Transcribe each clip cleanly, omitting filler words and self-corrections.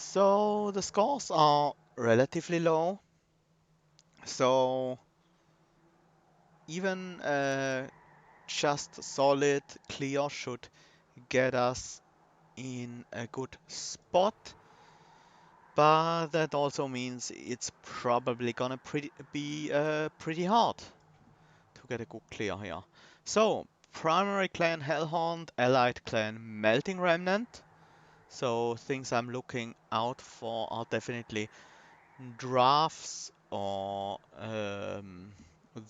So the scores are relatively low. So even just solid clear should get us in a good spot. But that also means it's probably gonna be pretty hard to get a good clear here. So primary clan Hellhorned, allied clan Melting Remnant. So things I'm looking out for are definitely drafts or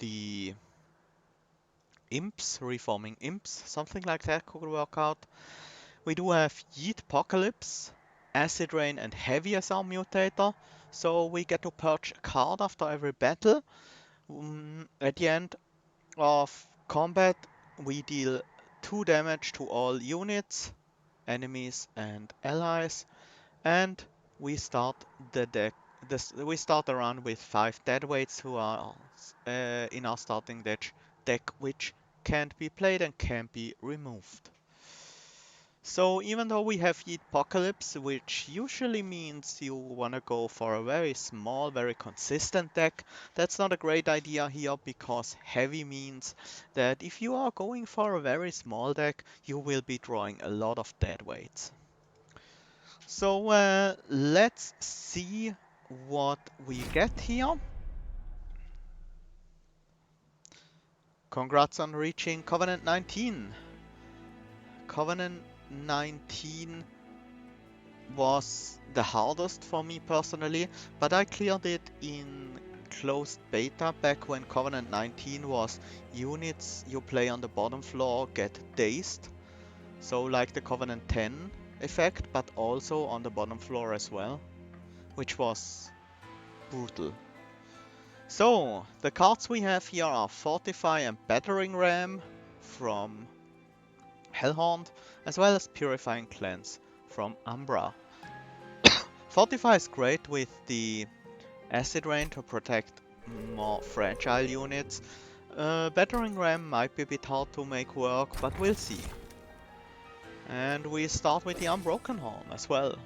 the imps, reforming imps, something like that could work out. We do have Yeet Apocalypse, Acid Rain and Heavy as our mutator, so we get to purge a card after every battle. At the end of combat we deal 2 damage to all units, enemies and allies, and we start the deck. We start the run with 5 deadweights who are in our starting deck, which can't be played and can't be removed. So even though we have Yeet Apocalypse, which usually means you wanna go for a very small, very consistent deck, that's not a great idea here because heavy means that if you are going for a very small deck, you will be drawing a lot of deadweights. So let's see what we get here. Congrats on reaching Covenant 19. Covenant 19 was the hardest for me personally, but I cleared it in closed beta back when Covenant 19 was units you play on the bottom floor get dazed. So like the Covenant 10 effect, but also on the bottom floor as well, which was brutal. So, the cards we have here are Fortify and Battering Ram from Hellhorned, as well as Purifying Cleanse from Umbra. Fortify is great with the Acid Rain to protect more fragile units. Battering Ram might be a bit hard to make work, but we'll see. And we start with the Unbroken Horn as well.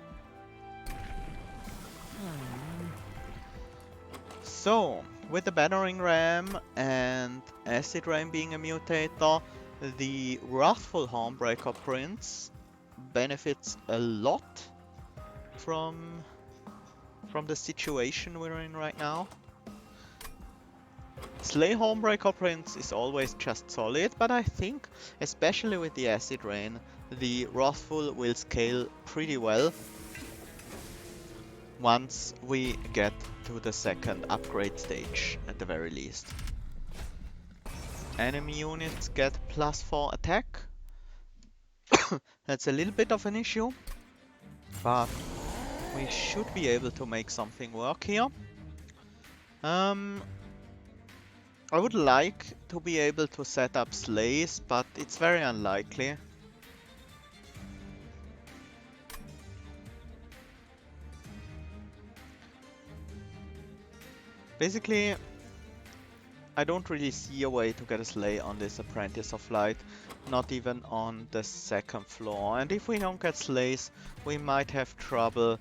So, with the Battering Ram and Acid Rain being a mutator, the Wrathful Hornbreaker Prince benefits a lot from the situation we're in right now. Slay Hornbreaker Prince is always just solid, but I think, especially with the Acid Rain, the Wrathful will scale pretty well once we get to the second upgrade stage at the very least. Enemy units get +4 attack. That's a little bit of an issue, but we should be able to make something work here. I would like to be able to set up slays, but it's very unlikely. Basically, I don't really see a way to get a slay on this Apprentice of Light, not even on the second floor. And if we don't get slays, we might have trouble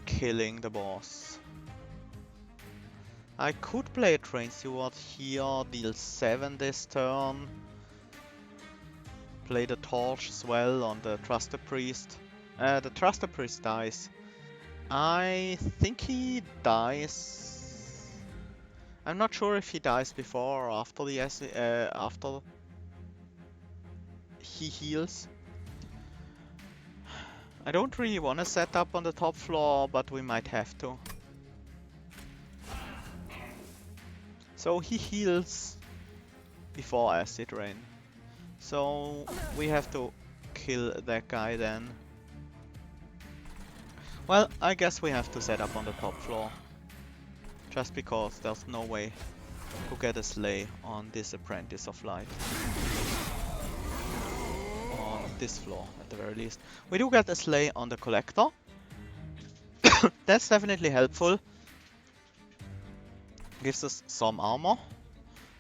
killing the boss. I could play a Train Steward here, deal 7 this turn. Play the Torch as well on the Trusted Priest. The Trusted Priest dies. I think he dies. I'm not sure if he dies before or after the after he heals. I don't really want to set up on the top floor, but we might have to. So he heals before Acid Rain. So we have to kill that guy then. Well, I guess we have to set up on the top floor. Just because there's no way to get a slay on this Apprentice of Light. On this floor, at the very least. We do get a slay on the Collector. That's definitely helpful. Gives us some armor.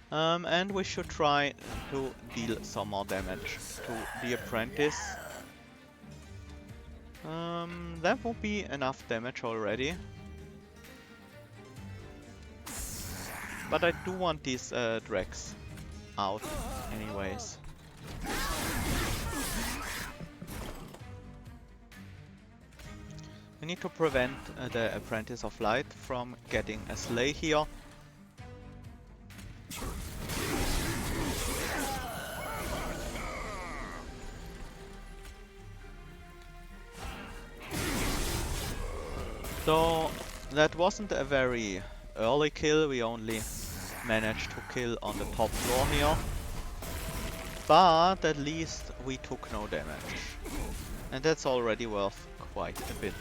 And we should try to deal some more damage to the Apprentice. That would be enough damage already. But I do want these Drex out anyways. We need to prevent the Apprentice of Light from getting a slay here. So that wasn't a very early kill, we only managed to kill on the top floor here. But at least we took no damage. And that's already worth quite a bit.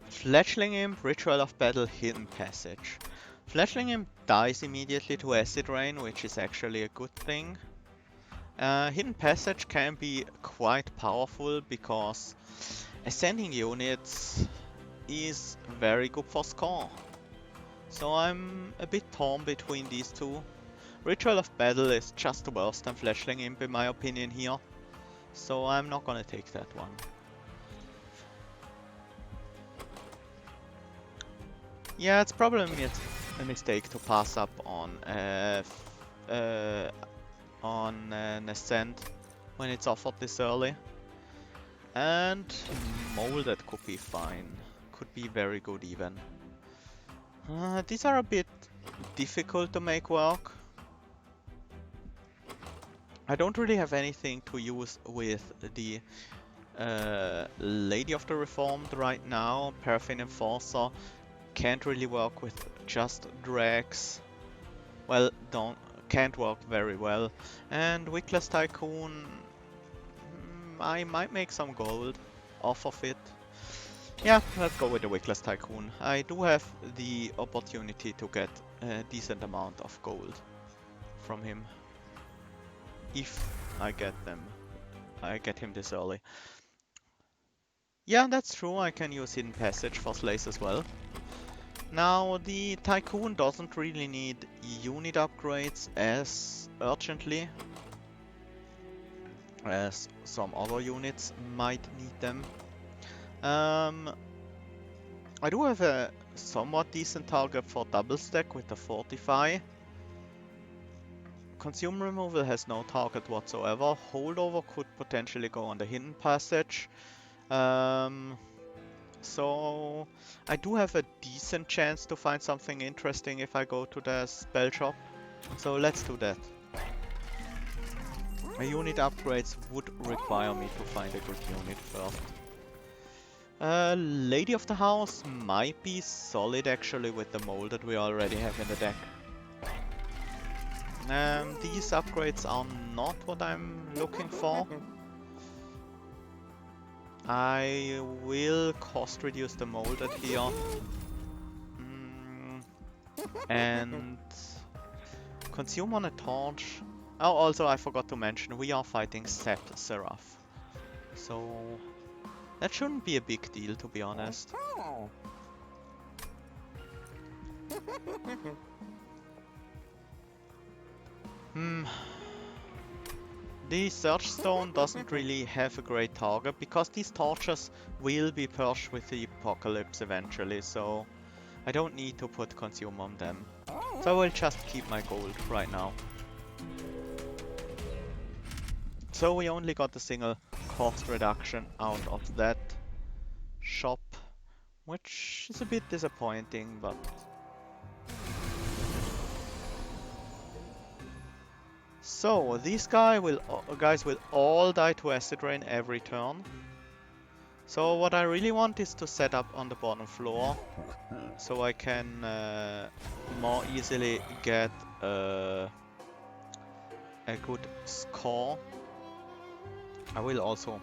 Fledgling Imp, Ritual of Battle, Hidden Passage. Fledgling Imp dies immediately to Acid Rain, which is actually a good thing. Hidden Passage can be quite powerful because ascending units is very good for score. So I'm a bit torn between these two. Ritual of Battle is just worse than Fledgling Imp in my opinion here. So I'm not gonna take that one. Yeah, it's probably a mistake to pass up on an Ascent when it's offered this early. And Molded could be fine. Could be very good even. These are a bit difficult to make work. I don't really have anything to use with the Lady of the Reformed right now. Paraffin Enforcer can't really work with just Drax. Well, can't work very well. And Wickless Tycoon, I might make some gold off of it. Yeah, let's go with the Wickless Tycoon. I do have the opportunity to get a decent amount of gold from him. If I get him this early. Yeah, that's true, I can use Hidden Passage for slays as well. Now, the Tycoon doesn't really need unit upgrades as urgently as some other units might need them. I do have a somewhat decent target for double stack with the Fortify. Consume removal has no target whatsoever. Holdover could potentially go on the Hidden Passage. So I do have a decent chance to find something interesting if I go to the spell shop. So let's do that. A unit upgrades would require me to find a good unit first. Lady of the House might be solid actually with the mold that we already have in the deck. These upgrades are not what I'm looking for. I will cost reduce the molded here. And consume on a torch. Oh, also I forgot to mention, we are fighting Sept Seraph. So that shouldn't be a big deal, to be honest. The Search Stone doesn't really have a great target, because these torches will be purged with the Apocalypse eventually, so I don't need to put Consume on them. So I will just keep my gold right now. So we only got a single cost reduction out of that shop, which is a bit disappointing, but... So, these guys will all die to Acid Rain every turn. So what I really want is to set up on the bottom floor, so I can more easily get a good score. I will also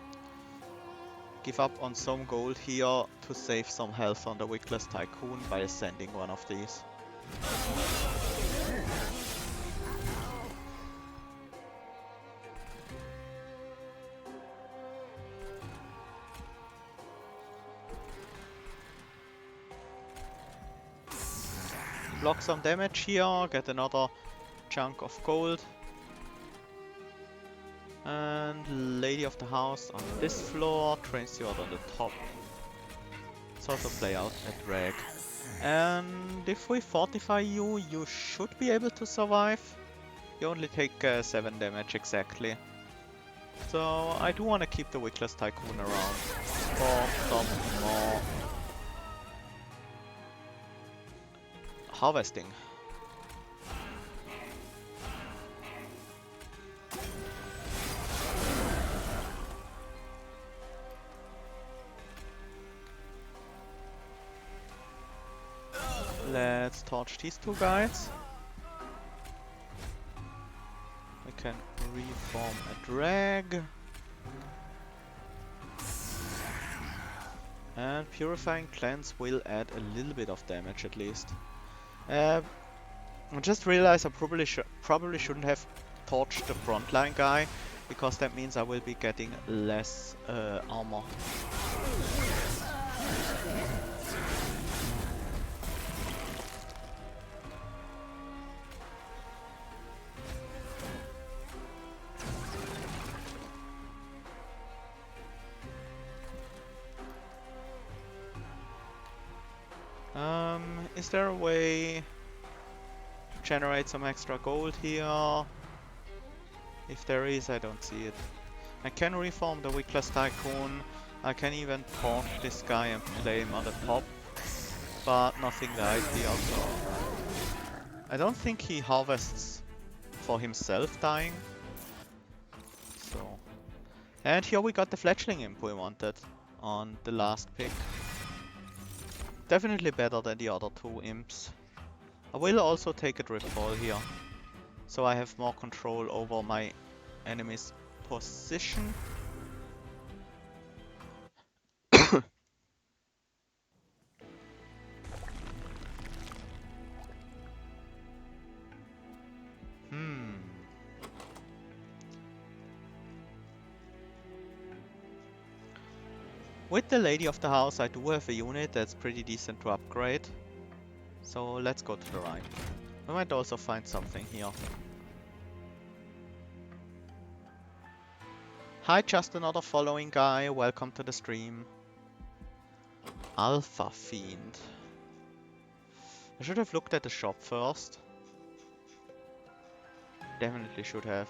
give up on some gold here to save some health on the Wickless Tycoon by ascending one of these. Block some damage here, get another chunk of gold. And Lady of the House on this floor, Train Steward on the top. Let's also play out a drag. And if we fortify you, you should be able to survive. You only take 7 damage exactly. So I do want to keep the Wickless Tycoon around for some more harvesting. Let's torch these two guys. We can reform a drag. And Purifying Cleanse will add a little bit of damage at least. I just realized I probably shouldn't have torched the frontline guy, because that means I will be getting less armor. Is there a way to generate some extra gold here? If there is, I don't see it. I can reform the Wickless Tycoon. I can even torch this guy and play him on the top, but nothing died here, so I don't think he harvests for himself dying. So, and here we got the Fledgling Imp we wanted on the last pick. Definitely better than the other two imps. I will also take a Drip Ball here, so I have more control over my enemy's position. With the Lady of the House, I do have a unit that's pretty decent to upgrade. So let's go to the right. We might also find something here. Hi, just another following guy. Welcome to the stream. Alpha Fiend. I should have looked at the shop first. Definitely should have.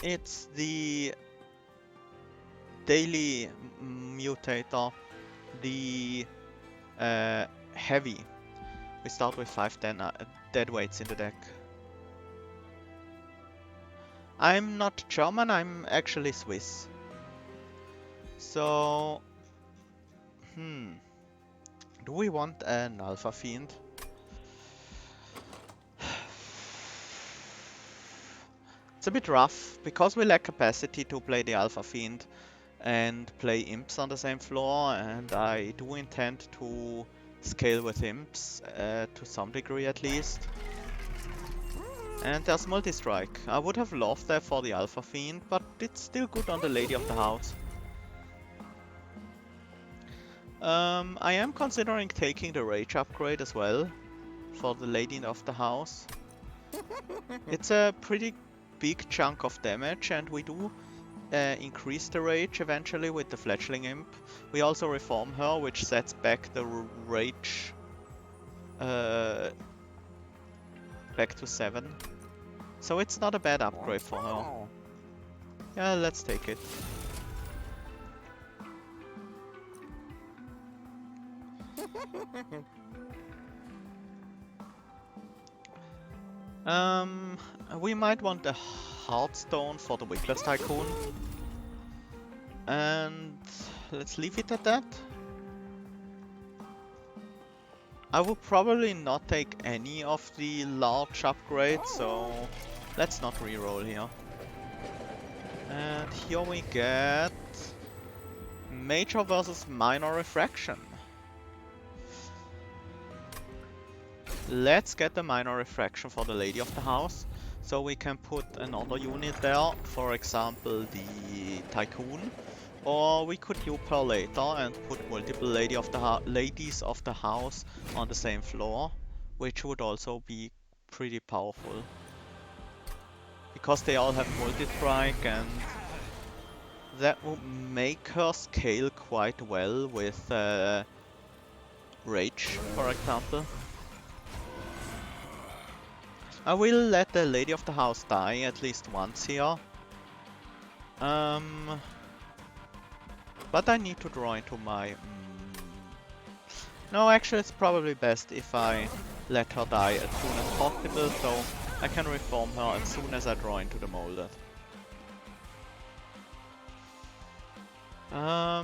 It's the daily mutator, the heavy. We start with 5 dead weights in the deck. I'm not German, I'm actually Swiss. So, do we want an Alpha Fiend? It's a bit rough, because we lack capacity to play the Alpha Fiend and play imps on the same floor, and I do intend to scale with imps, to some degree at least. And there's multi-strike. I would have loved that for the Alpha Fiend, but it's still good on the Lady of the House. I am considering taking the Rage upgrade as well for the Lady of the House. It's a pretty big chunk of damage, and we do increase the Rage eventually with the Fledgling Imp. We also reform her, which sets back the Rage back to 7. So it's not a bad upgrade for her. Yeah, let's take it. We might want a Heartstone for the Wickless Tycoon. And let's leave it at that. I will probably not take any of the large upgrades, so let's not reroll here. And here we get Major versus Minor Refraction. Let's get the Minor Refraction for the Lady of the House, so we can put another unit there, for example the Tycoon, Or we could dupe her later and put multiple ladies of the house on the same floor, which would also be pretty powerful. Because they all have multi-strike, and that would make her scale quite well with Rage, for example. I will let the lady of the house die at least once here. But I need to draw into my... No, actually it's probably best if I let her die as soon as possible, so I can reform her as soon as I draw into the molded. I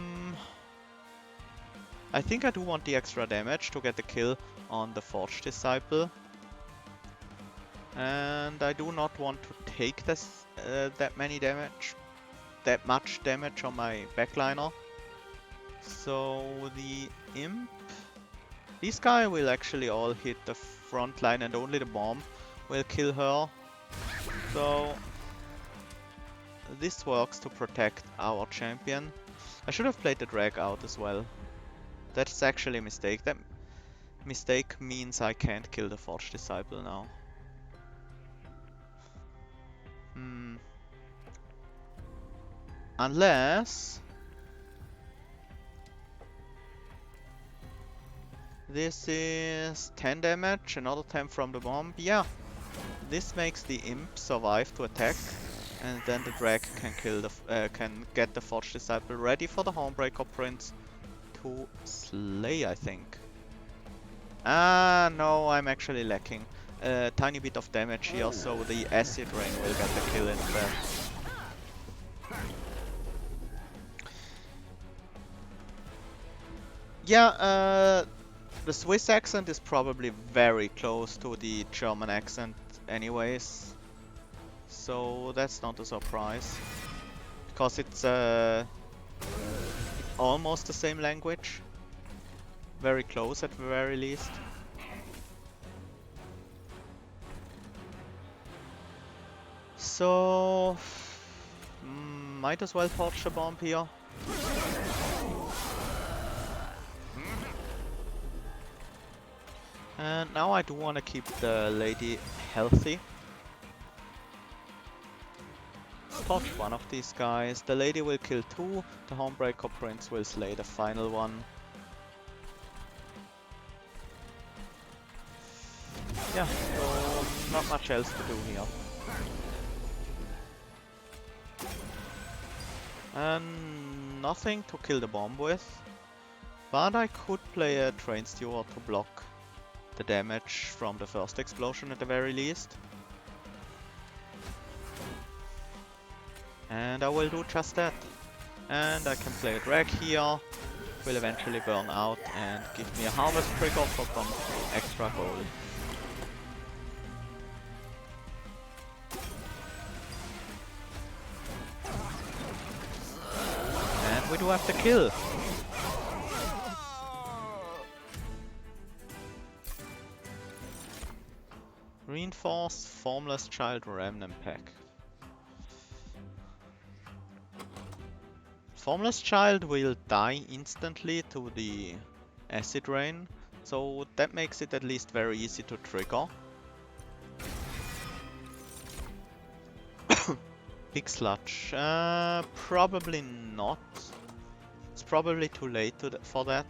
think I do want the extra damage to get the kill on the Forge Disciple. And I do not want to take this that much damage on my backliner. So the Imp... This guy will actually all hit the front line and only the bomb will kill her. So this works to protect our champion. I should have played the drag out as well. That's actually a mistake. That mistake means I can't kill the Forge Disciple now. Unless... This is 10 damage, another 10 from the bomb. Yeah, this makes the Imp survive to attack, and then the drag can kill the can get the Forge Disciple ready for the Hornbreaker Prince to slay, I think. Ah, no, I'm actually lacking a tiny bit of damage here, so the Acid Rain will get the kill instead. Yeah, the Swiss accent is probably very close to the German accent anyways, so that's not a surprise, because it's almost the same language, very close at the very least. So, might as well torch the bomb here. And now I do want to keep the lady healthy. Torch one of these guys. The lady will kill two. The Hornbreaker Prince will slay the final one. Yeah, so not much else to do here. And nothing to kill the bomb with. But I could play a Train Steward to block the damage from the first explosion at the very least. And I will do just that. And I can play a drag here, will eventually burn out and give me a harvest trigger for some extra gold. And we do have the kill. Reinforce Formless Child Remnant pack. Formless Child will die instantly to the Acid Rain, so that makes it at least very easy to trigger. Big Sludge, probably not. It's probably too late for that.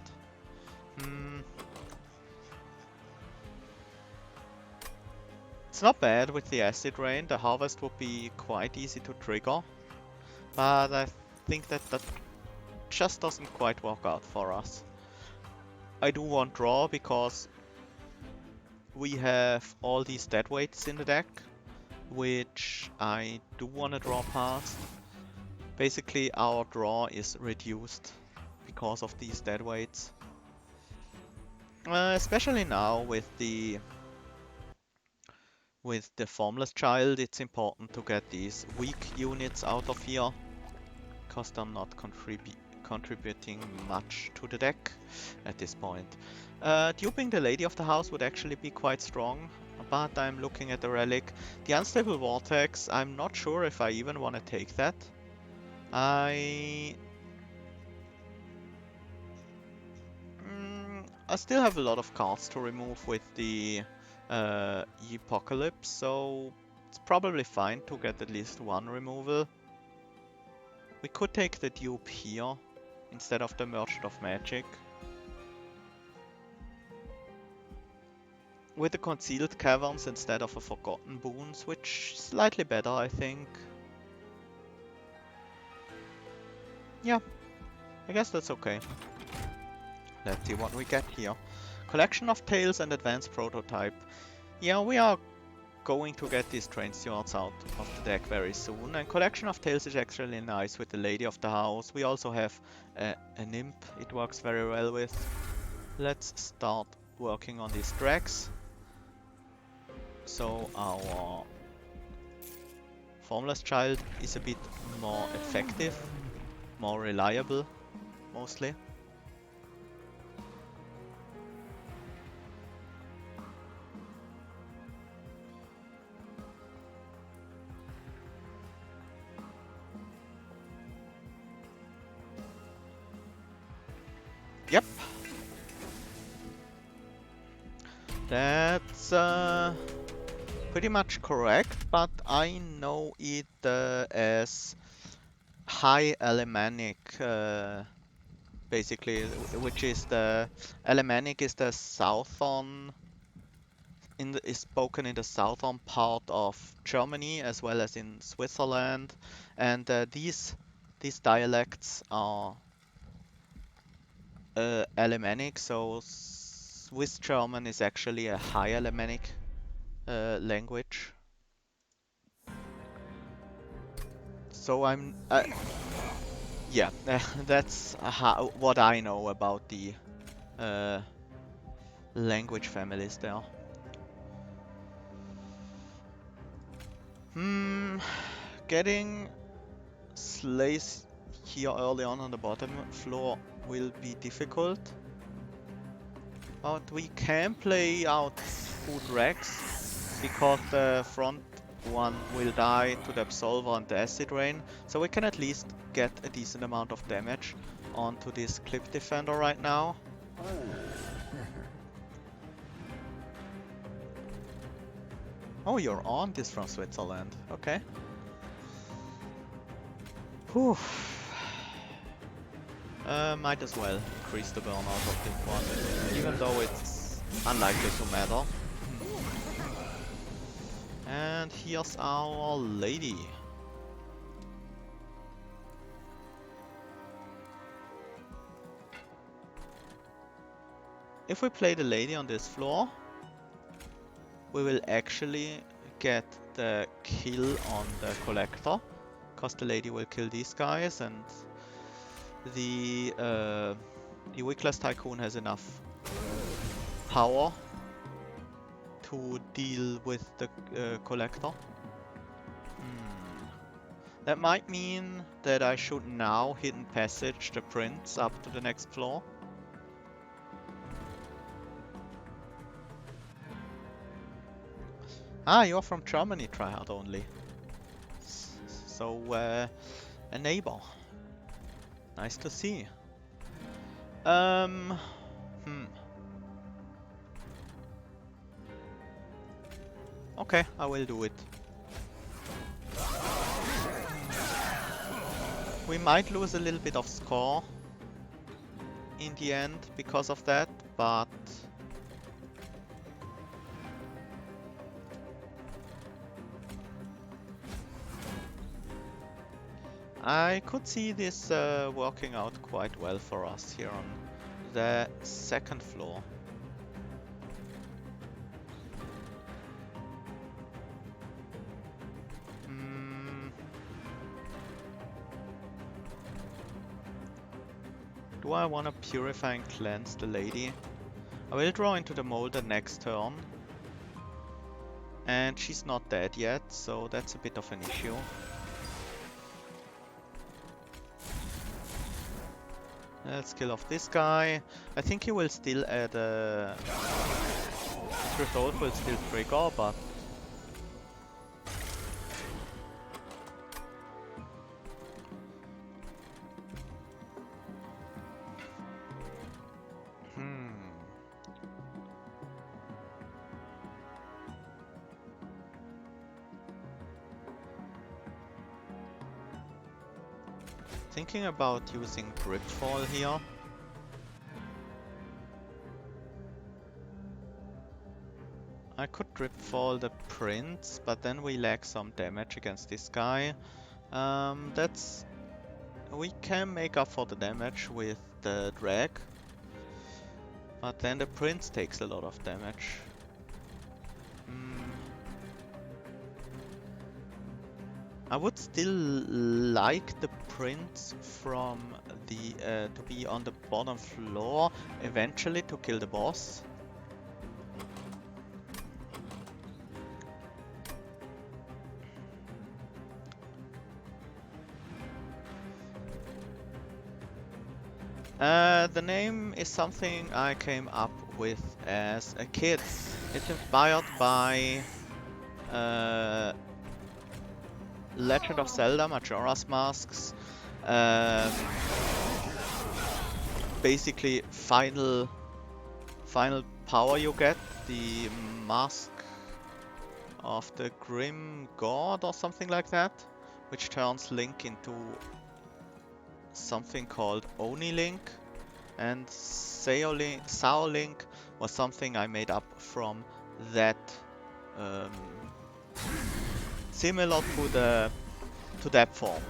It's not bad with the Acid Rain, the Harvest would be quite easy to trigger, but I think that just doesn't quite work out for us. I do want draw because we have all these dead weights in the deck, which I do want to draw past. Basically our draw is reduced because of these dead weights. Especially now with the Formless Child, it's important to get these weak units out of here, because they're not contributing much to the deck at this point. Duping the Lady of the House would actually be quite strong, but I'm looking at the relic. The Unstable Vortex, I'm not sure if I even want to take that. I I still have a lot of cards to remove with the Apocalypse, so it's probably fine to get at least one removal. We could take the dupe here instead of the Merchant of Magic. With the Concealed Caverns instead of a Forgotten Boons, which is slightly better, I think. Yeah, I guess that's okay. Let's see what we get here. Collection of Tales and Advanced Prototype. Yeah, we are going to get these Train Stewards out of the deck very soon. And Collection of Tales is actually nice with the Lady of the House. We also have a Nymph it works very well with. Let's start working on these tracks. So our Formless Child is a bit more effective, more reliable, mostly. Yep. That's pretty much correct, but I know it as High Alemannic, basically, which is the Alemannic is the southern is spoken in the southern part of Germany as well as in Switzerland, and these dialects are Alemannic, so Swiss German is actually a High Alemannic language. So yeah, that's what I know about the language families there. Getting slays here early on the bottom floor will be difficult. But we can play out 2 Drax, because the front one will die to the Absolver and the Acid Rain, so we can at least get a decent amount of damage onto this Clip Defender right now. Oh, you're on this from Switzerland, okay. Whew. Might as well increase the burnout of this one, even though it's unlikely to matter. And here's our lady. If we play the lady on this floor, we will actually get the kill on the collector, because the lady will kill these guys, and the Wickless Tycoon has enough power to deal with the collector. That might mean that I should now hidden passage the prince up to the next floor. Ah, you're from Germany, tryhard only. So, a neighbor. Nice to see. Okay, I will do it. We might lose a little bit of score in the end because of that, but I could see this working out quite well for us here on the second floor. Do I want to Purify and Cleanse the lady? I will draw into the Molder next turn. And she's not dead yet, so that's a bit of an issue. Let's kill off this guy. I think he will still add a... Revolt will still trigger, but... Thinking about using Gripfall here. I could Gripfall the Prince, but then we lack some damage against this guy. We can make up for the damage with the drag, but then the Prince takes a lot of damage. I would still like the Prince from the to be on the bottom floor eventually to kill the boss. The name is something I came up with as a kid. It's inspired by Legend of Zelda Majora's Masks. Basically, final power you get, the Mask of the Grim God or something like that, which turns Link into something called Oni Link, and Sao Link was something I made up from that, similar to that form.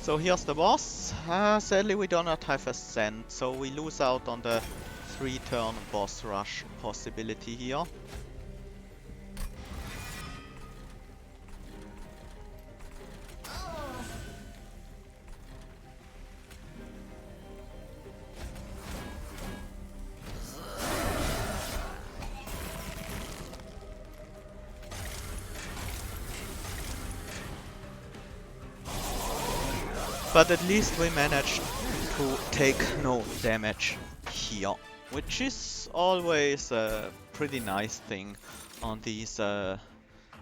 So here's the boss. Sadly we do not have Ascent, so we lose out on the 3-turn boss rush possibility here. But at least we managed to take no damage here, which is always a pretty nice thing on these a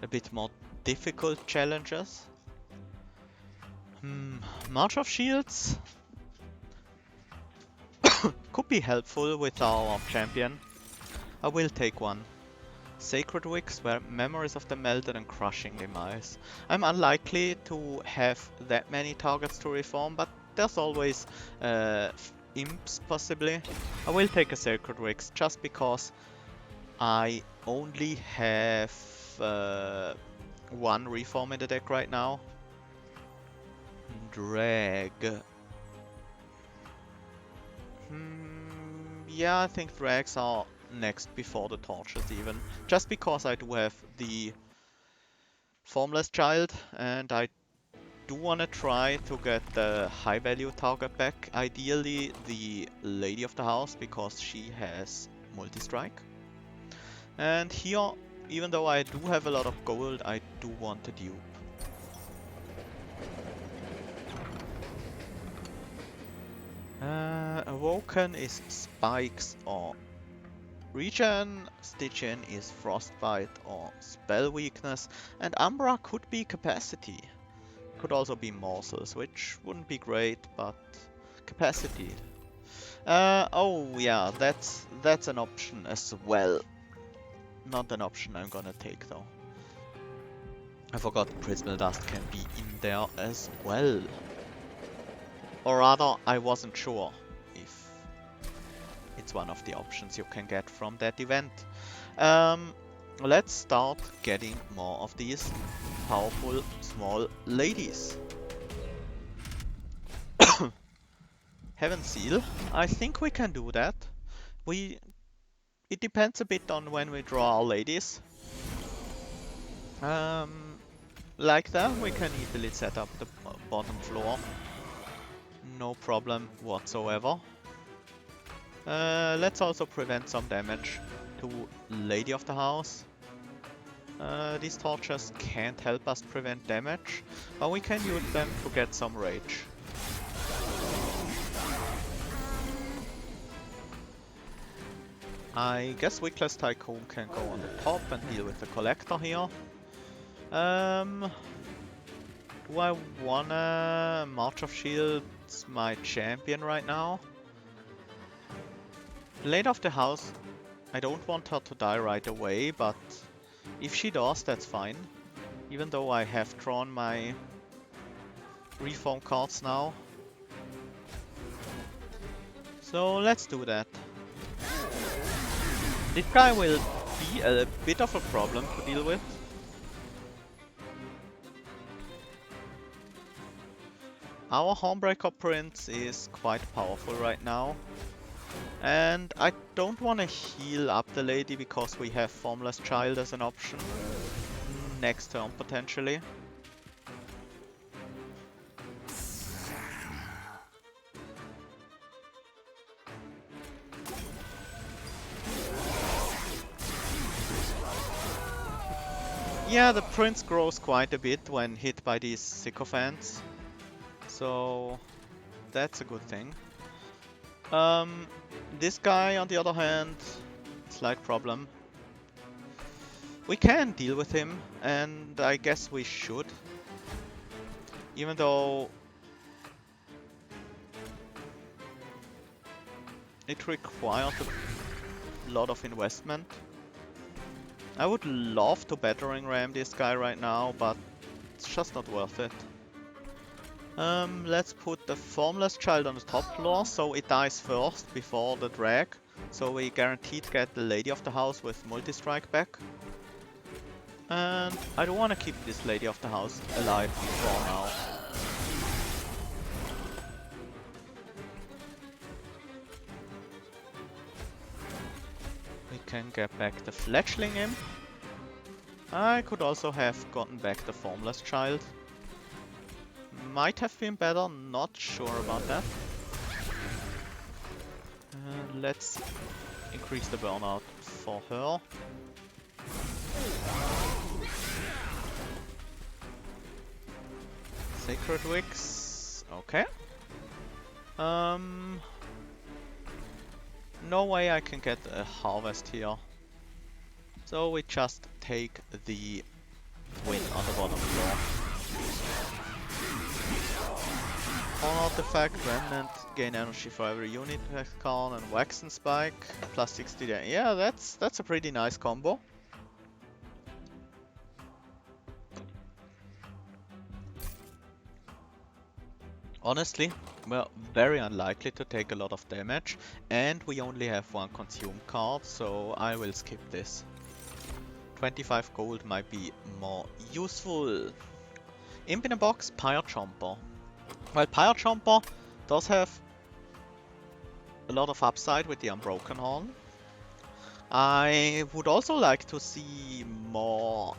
bit more difficult challenges. March of Shields could be helpful with our champion. I will take one. Sacred Wicks, where memories of the melted and crushing demise. I'm unlikely to have that many targets to reform, but there's always imps possibly. I will take a Sacred Wicks just because I only have one reform in the deck right now. Drag. Yeah, I think drags are next before the torches even. Just because I do have the Formless Child and I do want to try to get the high value target back. Ideally the Lady of the House, because she has multi-strike. And here, even though I do have a lot of gold, I do want a dupe. Awoken is Spikes or Regen, Stygian is Frostbite or Spell Weakness, and Umbra could be Capacity. Could also be Morsels, which wouldn't be great, but Capacity. Oh yeah, that's an option as well. Not an option I'm gonna take though. I forgot Prismal Dust can be in there as well. Or rather, I wasn't sure if it's one of the options you can get from that event. Let's start getting more of these powerful small ladies. Heaven Seal. I think we can do that. It depends a bit on when we draw our ladies. Like that, we can easily set up the bottom floor. No problem whatsoever. Let's also prevent some damage to Lady of the House. These torches can't help us prevent damage, but we can use them to get some rage. I guess Wickless Tycoon can go on the top and deal with the Collector here. Do I wanna March of Shields my champion right now? Lady of the House I don't want her to die right away, but if she does, that's fine. Even though I have drawn my reform cards now. So let's do that. This guy will be a bit of a problem to deal with. Our Hornbreaker Prince is quite powerful right now. And I don't want to heal up the lady because we have Formless Child as an option. Next turn potentially. Yeah, the prince grows quite a bit when hit by these sycophants. So that's a good thing. This guy on the other hand, slight problem. We can deal with him, and I guess we should. Even though it requires a lot of investment. I would love to battering ram this guy right now, but it's just not worth it. Let's put the Formless Child on the top floor, so it dies first before the drag. So we guaranteed get the Lady of the House with multi-strike back. And I don't want to keep this Lady of the House alive for now. We can get back the Fledgling Imp. I could also have gotten back the Formless Child. Might have been better, not sure about that. Let's increase the burnout for her. Sacred Wicks, okay. No way I can get a harvest here. So we just take the win on the bottom floor. Horn Artifact, Remnant, gain energy for every unit card, and Wax and Spike, plus 60 there. Yeah, that's a pretty nice combo. Honestly, we're very unlikely to take a lot of damage, and we only have one consume card, so I will skip this. 25 gold might be more useful. Imp in a box, Pyre Chomper. Well, Pyre Chomper does have a lot of upside with the Unbroken Horn. I would also like to see more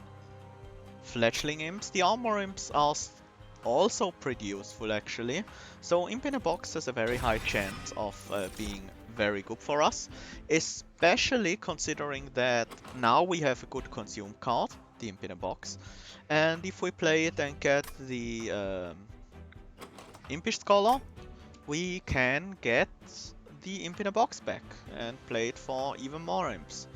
Fledgling Imps. The Armor Imps are also pretty useful actually. So Imp in a box has a very high chance of being very good for us. Especially considering that now we have a good consume card, the Imp in a box. And if we play it and get the Impish Scholar, we can get the Imp in a box back and play it for even more imps.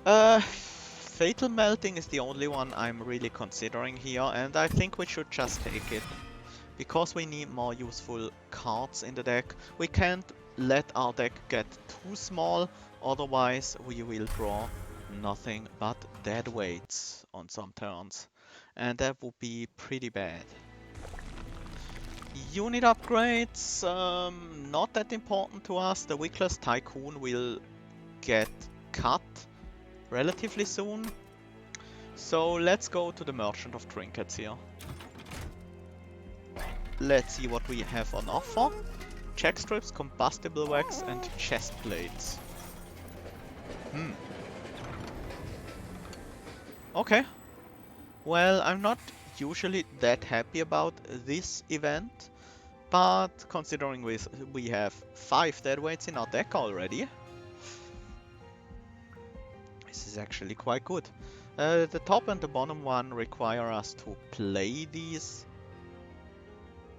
Fatal Melting is the only one I'm really considering here, and I think we should just take it. Because we need more useful cards in the deck, we can't let our deck get too small, otherwise we will draw nothing but dead weights on some turns. And that would be pretty bad. Unit upgrades, not that important to us. The Wickless Tycoon will get cut relatively soon. So let's go to the Merchant of Trinkets here. Let's see what we have on offer. Check strips, combustible wax, and chest plates. Okay. Well, I'm not usually that happy about this event, but considering we have 5 deadweights in our deck already, this is actually quite good. The top and the bottom one require us to play these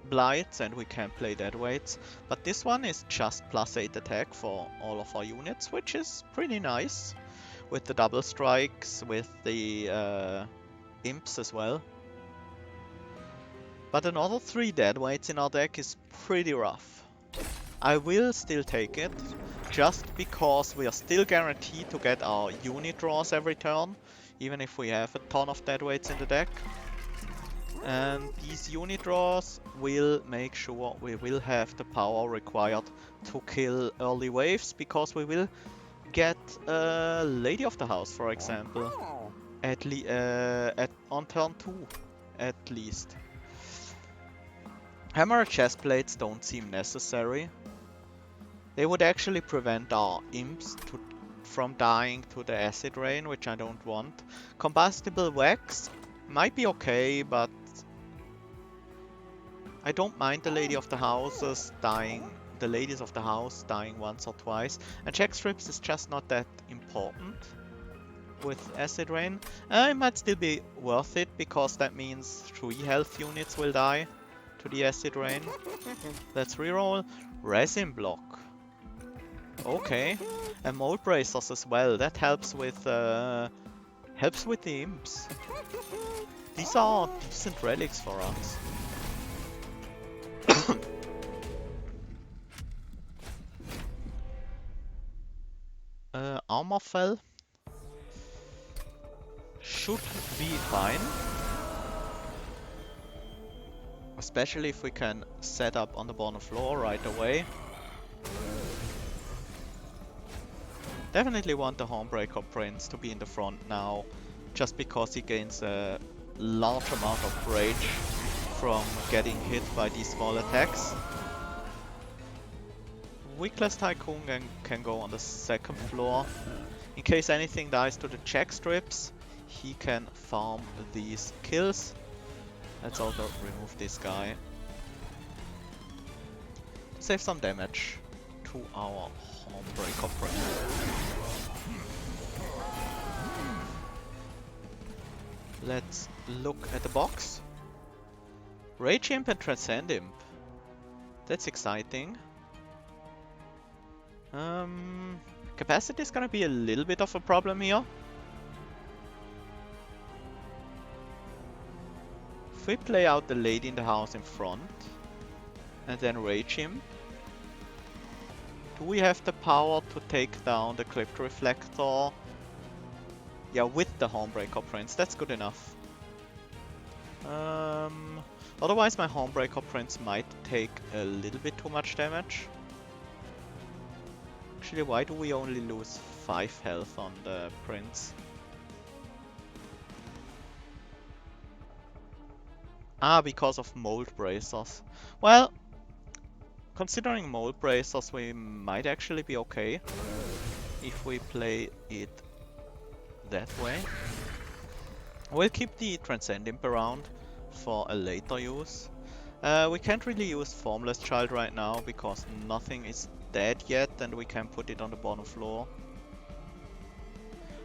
blights, and we can play deadweights, but this one is just +8 attack for all of our units, which is pretty nice, with the double strikes, with the imps as well. But another 3 deadweights in our deck is pretty rough. I will still take it. just because we are still guaranteed to get our unit draws every turn, even if we have a ton of deadweights in the deck. And these unit draws will make sure we will have the power required to kill early waves, because we will get a Lady of the House, for example, on turn 2 at least. Hammer chest plates don't seem necessary. They would actually prevent our imps from dying to the acid rain, which I don't want. Combustible wax might be okay, but I don't mind the Lady of the Houses dying, the Ladies of the House dying once or twice. And check strips is just not that important with acid rain. It might still be worth it, because that means 3 health units will die to the acid rain. Let's reroll. Resin block. Okay, and mold bracers as well. That helps with the imps. These are decent relics for us. Armor fell should be fine, especially if we can set up on the bottom floor right away. Definitely want the Hornbreaker Prince to be in the front now, just because he gains a large amount of rage from getting hit by these small attacks. Weakless Tycoon can go on the second floor. In case anything dies to the check strips, he can farm these kills. Let's also remove this guy. Save some damage to our Hornbreaker Prince. Let's look at the box. Rage Imp and Transcend Imp. That's exciting. Capacity is gonna be a little bit of a problem here. If we play out the Lady in the House in front, and then Rage Imp, do we have the power to take down the Crypt Reflector? Yeah, with the Hornbreaker Prince, that's good enough. Otherwise my Hornbreaker Prince might take a little bit too much damage. Actually, why do we only lose 5 health on the Prince? Ah, because of Mold Bracers. Well, considering Mold Bracers, we might actually be okay if we play it that way. We'll keep the Transcend Imp around for a later use. We can't really use Formless Child right now because nothing is dead yet and we can put it on the bottom floor.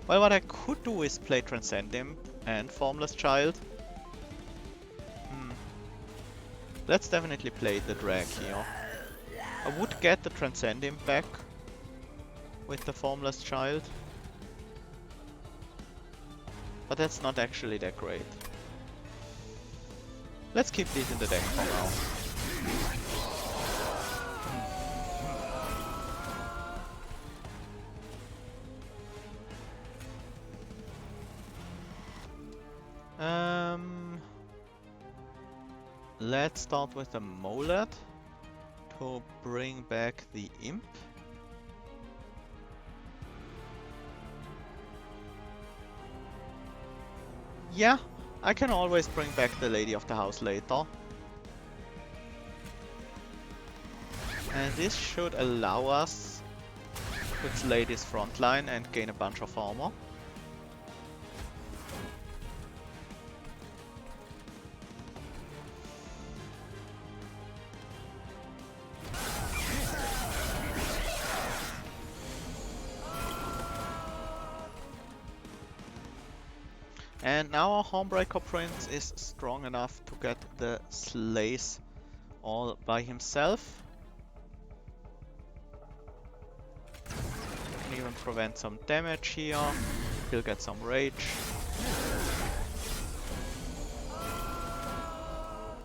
Well, what I could do is play Transcend Imp and Formless Child. Let's definitely play the drag here. I would get the Transcend Imp back with the Formless Child, but that's not actually that great. Let's keep these in the deck for now. Let's start with the Molad to bring back the Imp. Yeah, I can always bring back the Lady of the House later. And this should allow us to slay this frontline and gain a bunch of armor. And now our Hornbreaker Prince is strong enough to get the slays all by himself. Can even prevent some damage here. He'll get some rage.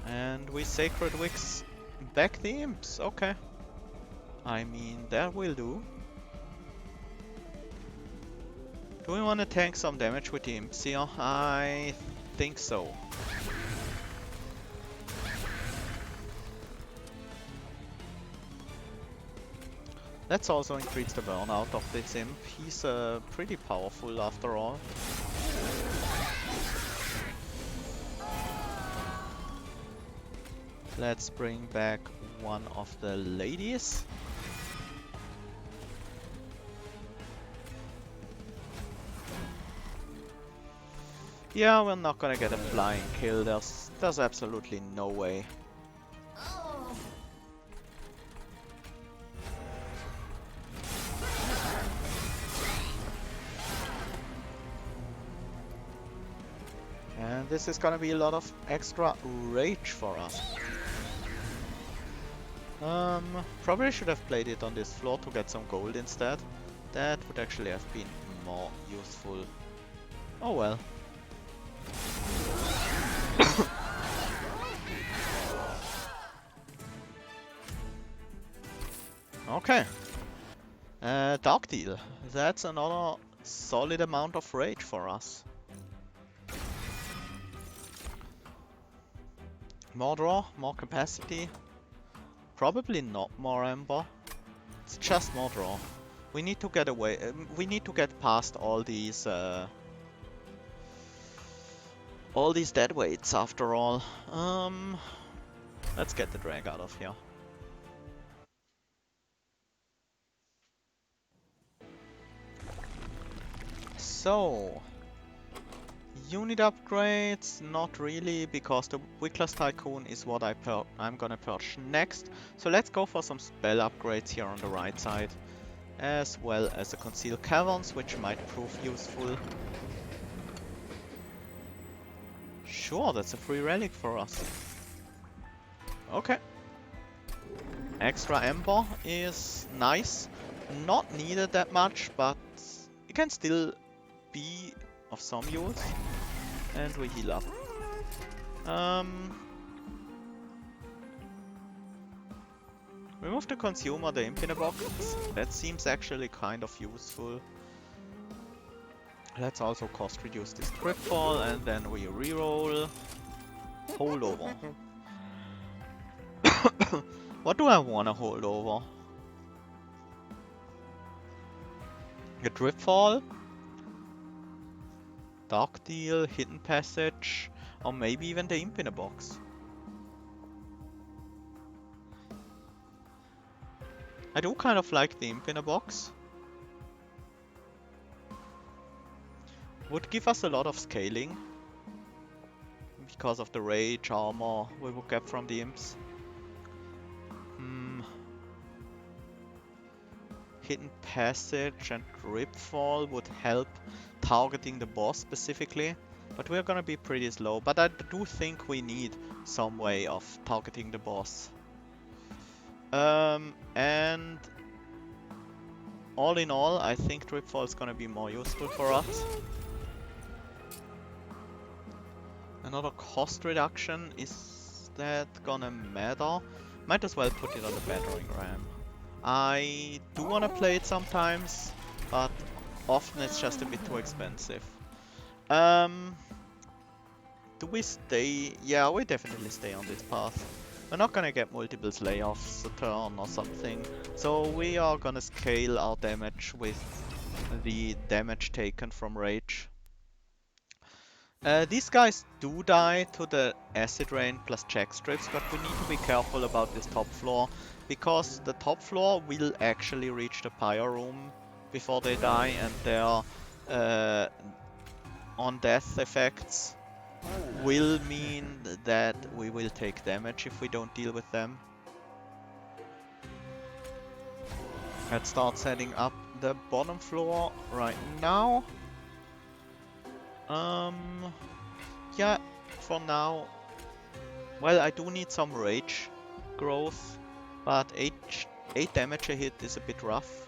And we Sacred Wicks back the imps. Okay. I mean, that will do. Do we want to tank some damage with the imps here? I think so. Let's also increase the burnout of this imp. He's pretty powerful after all. Let's bring back one of the ladies. Yeah, we're not gonna get a flying kill. There's absolutely no way. And this is gonna be a lot of extra rage for us. Probably should have played it on this floor to get some gold instead. That would actually have been more useful. Oh well. Okay. Dark Deal. That's another solid amount of rage for us. More draw, more capacity. Probably not more Ember. It's just more draw. We need to get away. We need to get past all these dead weights after all. Let's get the drag out of here. So, unit upgrades, not really, because the Wickless Tycoon is what I'm gonna purge next. So let's go for some spell upgrades here on the right side, as well as the Concealed Caverns, which might prove useful. Sure, that's a free relic for us. Okay. Extra Ember is nice. Not needed that much, but it can still be of some use. And we heal up. Remove the consumer, the imp in a box. That seems actually kind of useful. Let's also cost reduce this crit fall, and then we reroll. Hold over. What do I want to hold over? The Drip Fall, Dark Deal, Hidden Passage, or maybe even the Imp in a Box. I do kind of like the Imp in a Box. Would give us a lot of scaling because of the rage armor we would get from the imps. Hidden Passage and Drip Fall would help targeting the boss specifically, but we're gonna be pretty slow. But I do think we need some way of targeting the boss. And all in all, I think Drip Fall is gonna be more useful for us. Another cost reduction, is that gonna matter? Might as well put it on the battering ram. I do wanna play it sometimes, but often it's just a bit too expensive. Do we stay? Yeah, we definitely stay on this path. We're not gonna get multiple layoffs a turn or something, so we are gonna scale our damage with the damage taken from rage. These guys do die to the acid rain plus check strips, but we need to be careful about this top floor, because the top floor will actually reach the pyre room before they die, and their on-death effects will mean that we will take damage if we don't deal with them. Let's start setting up the bottom floor right now. Yeah, for now. Well, I do need some rage growth, but 8 damage a hit is a bit rough.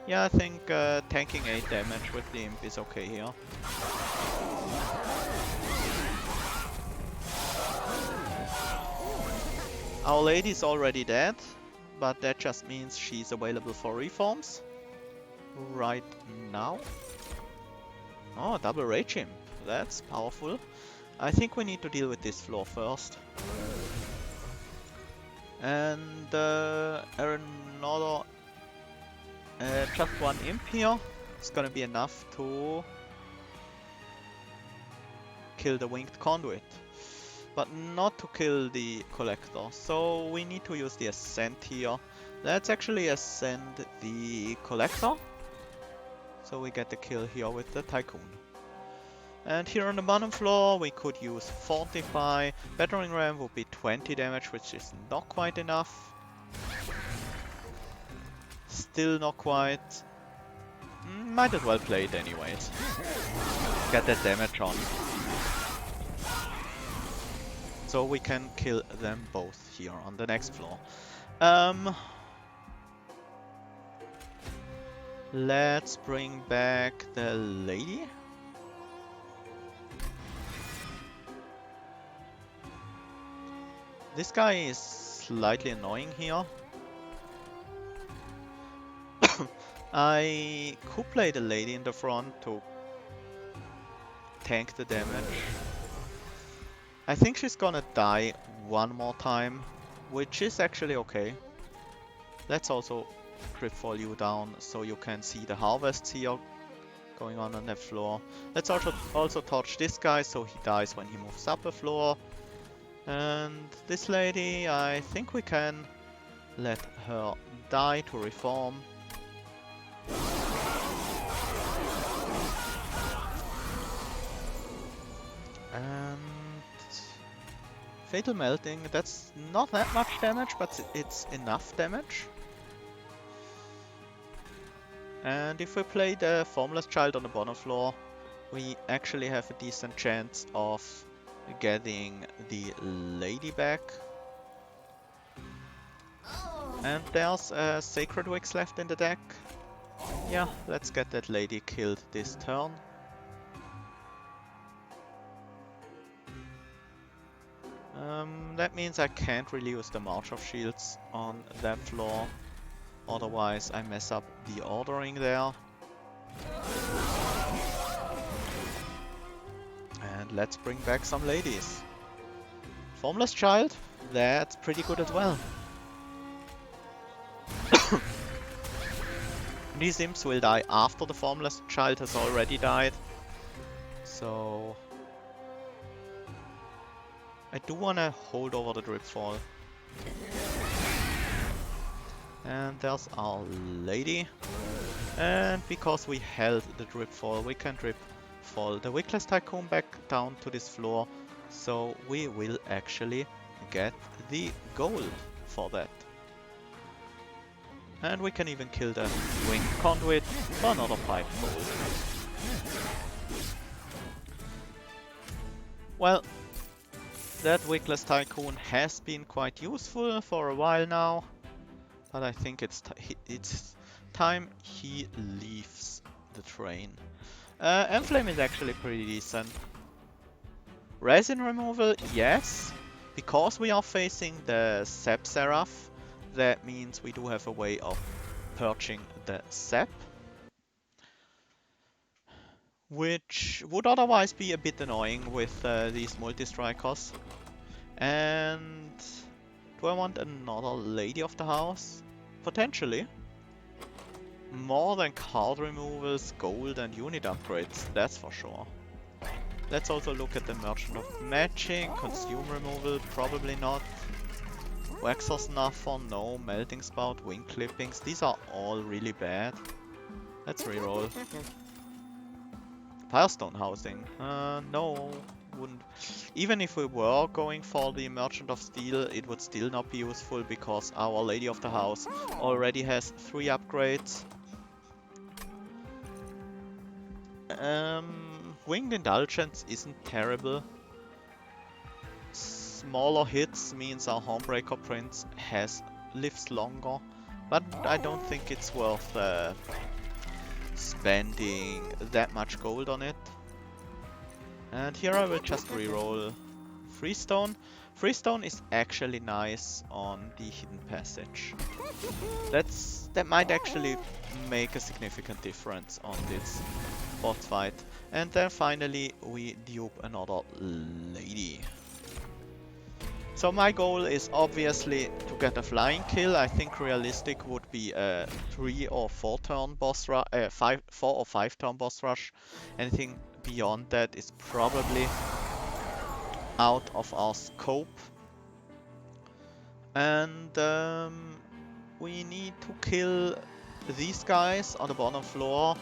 Yeah, I think tanking 8 damage with the imp is okay here. Our lady is already dead, but that just means she's available for reforms. right now. Oh, double Rage Imp. That's powerful. I think we need to deal with this floor first. And another, just one Imp here. It's gonna be enough to kill the Winged Conduit. But not to kill the Collector. So we need to use the Ascent here. Let's actually ascend the Collector. So we get the kill here with the Tycoon. And here on the bottom floor we could use Fortify. Battering Ram would be 20 damage, which is not quite enough. Still not quite. Might as well play it anyways. Get that damage on. So we can kill them both here on the next floor. Let's bring back the lady. This guy is slightly annoying here. I could play the lady in the front to tank the damage. I think she's gonna die one more time, which is actually okay. Let's also crit fall you down so you can see the harvests here going on that floor. Let's also torch this guy so he dies when he moves up a floor. And this lady, I think we can let her die to reform. And Fatal Melting, that's not that much damage, but it's enough damage. And if we play the Formless Child on the bottom floor, we actually have a decent chance of getting the lady back. And there's a Sacred Wicks left in the deck. Yeah, let's get that lady killed this turn. That means I can't really use the March of Shields on that floor. Otherwise I mess up the ordering there. And let's bring back some ladies. Formless Child, that's pretty good as well. These imps will die after the Formless Child has already died. So I do wanna hold over the Drip Fall. And there's our lady. And because we held the Drip Fall, we can Drip Fall the Wickless Tycoon back down to this floor. So we will actually get the gold for that. And we can even kill the Winged Conduit for another 5 gold. Well, that Wickless Tycoon has been quite useful for a while now. But I think it's time he leaves the train. Enflame is actually pretty decent. Resin removal, yes. Because we are facing the Sap Seraph, that means we do have a way of purging the Sap. Which would otherwise be a bit annoying with these multi-strikers. And do I want another Lady of the House? Potentially. More than card removals, gold and unit upgrades, that's for sure. Let's also look at the Merchant of Magic. Consume removal, probably not. Waxer's Snuffer, no. Melting Spout, Wing Clippings, these are all really bad. Let's reroll. Firestone Housing, no. Wouldn't. Even if we were going for the Merchant of Steel, it would still not be useful because our Lady of the House already has 3 upgrades. Winged Indulgence isn't terrible. Smaller hits means our Hornbreaker Prince lives longer, but I don't think it's worth spending that much gold on it. And here I will just reroll Freestone. Freestone is actually nice on the hidden passage. That might actually make a significant difference on this boss fight. And then finally we dupe another lady. So my goal is obviously to get a flying kill. I think realistic would be a 3 or 4 turn boss rush, 4 or 5 turn boss rush. Anything beyond that is probably out of our scope. And we need to kill these guys on the bottom floor.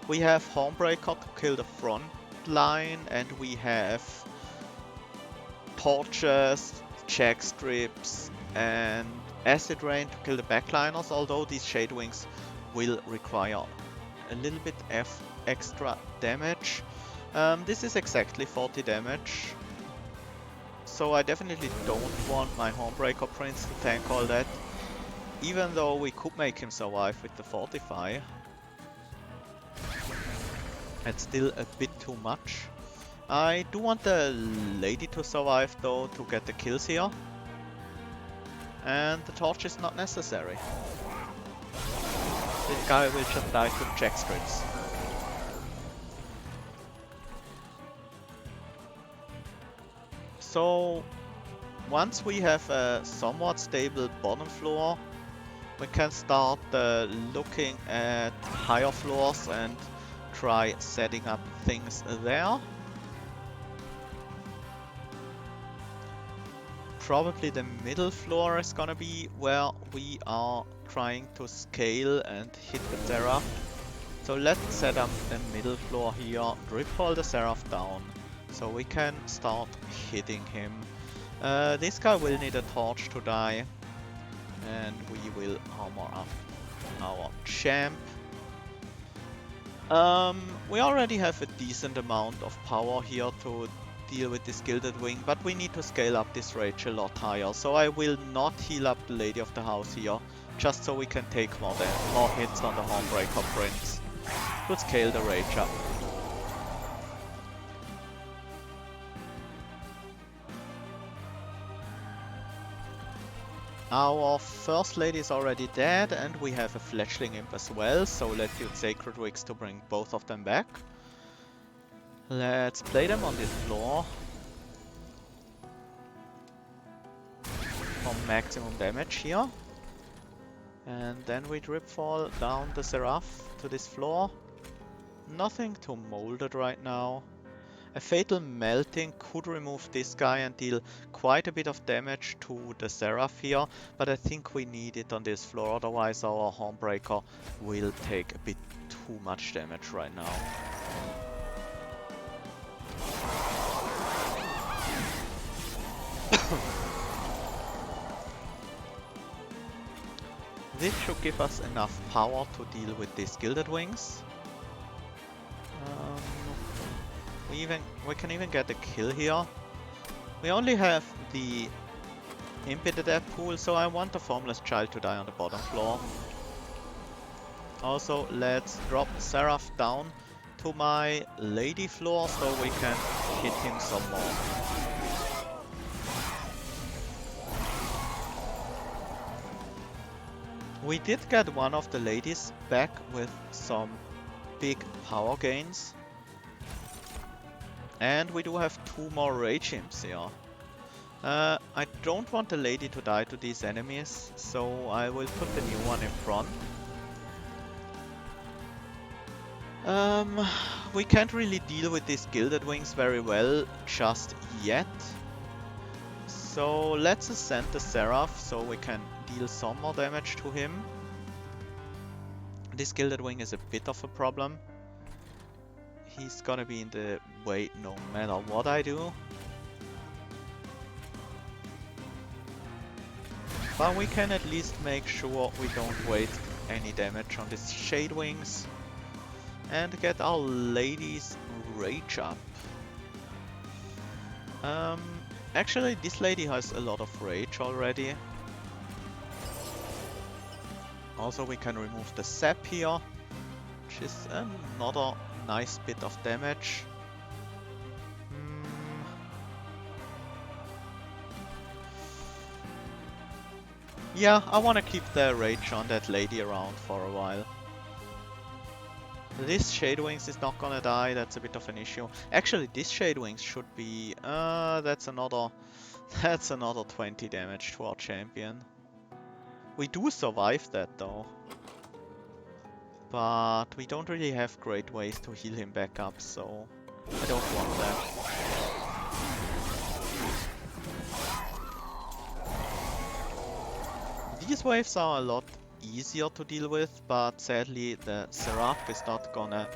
We have Hornbreaker to kill the front line, and we have torches, check strips, and acid rain to kill the backliners, although these shade wings will require a little bit extra damage. This is exactly 40 damage, so I definitely don't want my Hornbreaker Prince to tank all that, even though we could make him survive with the Fortify. It's still a bit too much. I do want the lady to survive though, to get the kills here. And the torch is not necessary. This guy will just die to the check strips. So once we have a somewhat stable bottom floor, we can start looking at higher floors and try setting up things there. Probably the middle floor is gonna be where we are trying to scale and hit the Seraph. So let's set up a middle floor here, drip all the Seraph down, so we can start hitting him. This guy will need a torch to die, and we will armor up our champ. We already have a decent amount of power here to deal with this Gilded Wing, but we need to scale up this rage a lot higher, so I will not heal up the Lady of the House here, just so we can take more hits on the Hornbreaker Prince to scale the rage up. Our first lady is already dead, and we have a Fletchling Imp as well, so let's use Sacred Wigs to bring both of them back. Let's play them on this floor for maximum damage here. And then we drip fall down the Seraph to this floor. Nothing too molded right now. A Fatal Melting could remove this guy and deal quite a bit of damage to the Seraph here, but I think we need it on this floor, otherwise our Hornbreaker will take a bit too much damage right now. This should give us enough power to deal with these Gilded Wings. We can even get a kill here. We only have the Imp in the death pool, so I want the Formless Child to die on the bottom floor. Also, let's drop Seraph down to my lady floor so we can hit him some more. We did get one of the ladies back with some big power gains. And we do have 2 more Rage Imps here. I don't want the lady to die to these enemies, so I will put the new one in front. We can't really deal with these Gilded Wings very well just yet. So let's ascend the Seraph so we can deal some more damage to him. This Gilded Wing is a bit of a problem. He's gonna be in the way no matter what I do. But we can at least make sure we don't waste any damage on these Shade Wings. And get our lady's rage up. Actually, this lady has a lot of rage already. Also, we can remove the sap here, which is another nice bit of damage. Yeah, I wanna keep the rage on that lady around for a while. This Shadewings is not gonna die, that's a bit of an issue. Actually, this Shadewings should be... that's another... That's another 20 damage to our champion. We do survive that though. But we don't really have great ways to heal him back up, so I don't want that. These waves are a lot easier to deal with, but sadly the Seraph is not gonna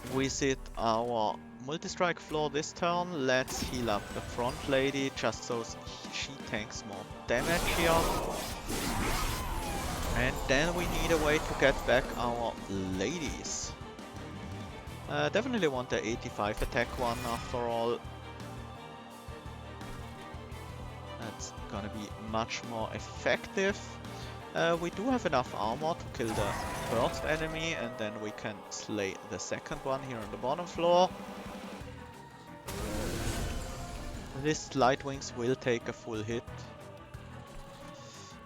visit our multi-strike floor this turn. Let's heal up the front lady just so she tanks more damage here. And then we need a way to get back our ladies. Definitely want the 85 attack one after all. That's gonna be much more effective. We do have enough armor to kill the first enemy, and then we can slay the second one here on the bottom floor. This Light Wings will take a full hit.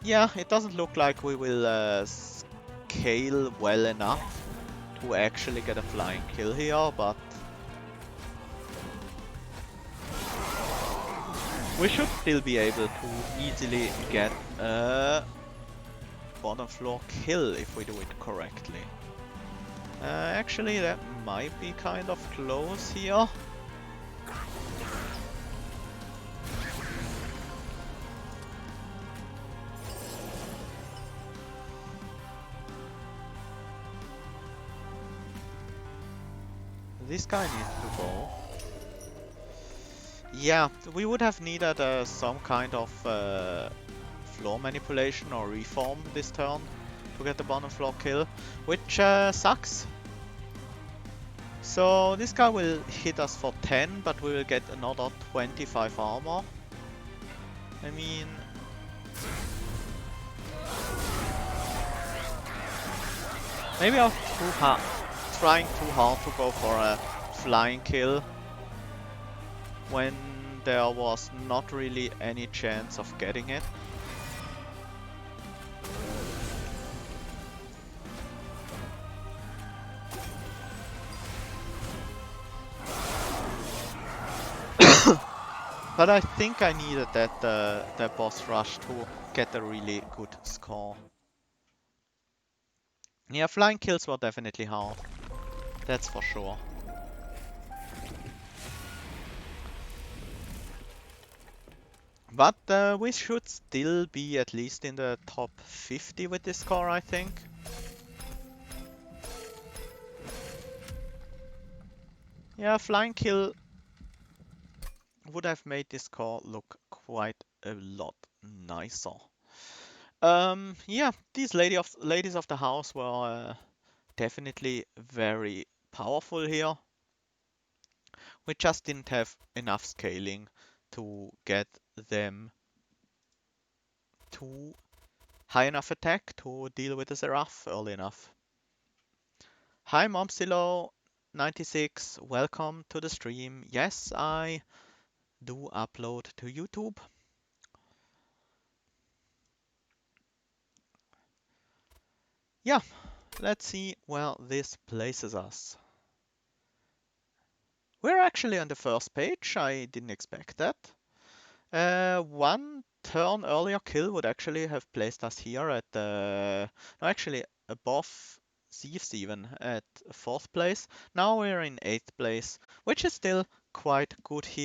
Yeah, it doesn't look like we will scale well enough to actually get a flying kill here, but we should still be able to easily get a bottom floor kill if we do it correctly. Actually, that might be kind of close here. This guy needs to go. Yeah, we would have needed some kind of floor manipulation or reform this turn to get the bottom floor kill, which sucks. So this guy will hit us for 10, but we will get another 25 armor. I mean... maybe I was trying too hard to go for a flying kill when there was not really any chance of getting it. But I think I needed that boss rush to get a really good score. Yeah, flying kills were definitely hard. That's for sure. But we should still be at least in the top 50 with this score, I think. Yeah, flying kill would have made this score look quite a lot nicer. Yeah, these ladies of the house were definitely very powerful here. We just didn't have enough scaling to get them to high enough attack to deal with the Seraph early enough. Hi Momsilo96, welcome to the stream. Yes, I do upload to YouTube. Yeah, let's see where this places us. We're actually on the first page, I didn't expect that. One turn earlier kill would actually have placed us here at no, actually above Thieves even at 4th place. Now we're in 8th place, which is still quite good here.